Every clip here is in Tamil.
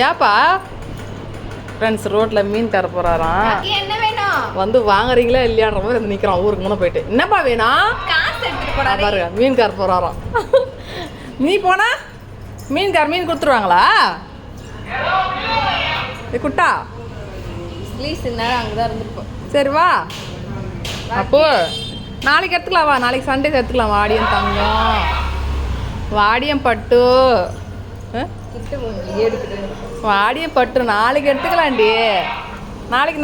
ஏப்பா ஃப்ரெண்ட்ஸ் ரோட்டில் மீன் தர போகிறாராம். என்ன வேணும் வந்து வாங்குறீங்களா இல்லையான்ற மாதிரி வந்து நிற்கிறான். ஊருக்கு முன்னே போயிட்டு என்னப்பா வேணும் காசு எடுத்துட்டு போறாரு பாருங்க மீன்கார போகிறாராம். நீ போனா மீன்கார் மீன் கொடுத்துருவாங்களா? குட்டா ப்ளீஸ் இந்நேரம் அங்கே தான் இருந்துருப்போம். சரி வா. அப்போ நாளைக்கு எடுத்துக்கலாம் வா. நாளைக்கு சண்டே எடுத்துக்கலாம். வாடியம் தங்கம் வாடியம் பட்டு வாடியம் பட்டு நாளைக்கு எடுத்துக்கலாண்டி.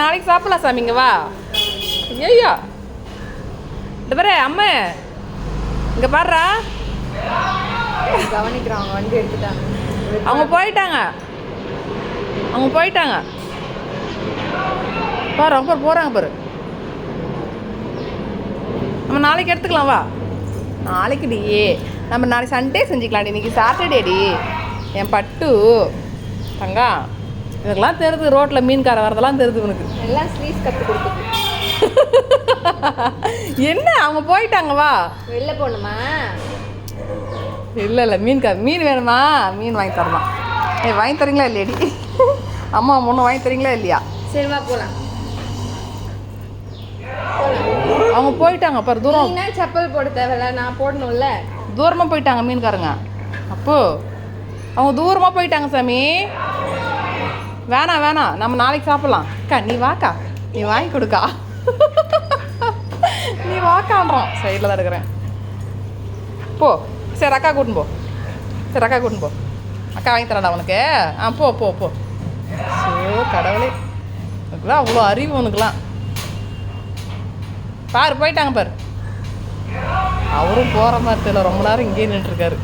நாளைக்கு சாப்பிடலாம் சாமிங்க வா. ஐயோ இந்த பாரு அம்மா இங்கே பாடுறா கவனிக்கிறாங்க. வண்டி எடுத்துட்டாங்க. அவங்க போயிட்டாங்க பாரு. அவங்க பாரு போகிறாங்க பாரு. நம்ம நாளைக்கு எடுத்துக்கலாம் வா. நாளைக்கு டி நம்ம நாளைக்கு சண்டே செஞ்சுக்கலாம்டி. இன்றைக்கி சாட்டர்டேடி என் பட்டு தங்கா. இதுக்கெல்லாம் தெரியுது ரோட்டில் மீன்கார வரதெல்லாம் தெரியுது உனக்கு. எல்லாம் ஸ்லீஸ் கற்றுக் கொடுக்குது. என்ன அவங்க போயிட்டாங்க வா. வெளில போகணுமா? இல்லை மீன் வேணுமா? மீன் வாங்கி தரலாம். வாங்கி தரீங்களா இல்லையாடி? அம்மா ஒன்று வாங்கி தரீங்களா இல்லையா? சரி வா போகலாம். அவங்க போயிட்டாங்க பாரு தூரம். என்ன செப்பல் போட தேவையில்ல, நான் போடணும்ல. தூரமாக போயிட்டாங்க மீன்காரங்க. அப்போ அவங்க தூரமாக போயிட்டாங்க சாமி. வேணாம் நம்ம நாளைக்கு சாப்பிட்லாம். அக்கா நீ வாக்கா, நீ வாங்கி கொடுக்கா. நீ வாக்கான்றோம். சைடில் தான் இருக்கிறேன். போ சரி அக்கா கூட்டின்னு போ. அக்கா வாங்கி தரடா உனக்கு. போ. சோ கடவுளே, உனக்குலாம் அவ்வளோ அறிவு உனக்குலாம். பாரு போயிட்டாங்க பாரு. அவரும் போகிற மாதிரி தெரியல. ரொம்ப நேரம் இங்கேயே நின்றுருக்காரு.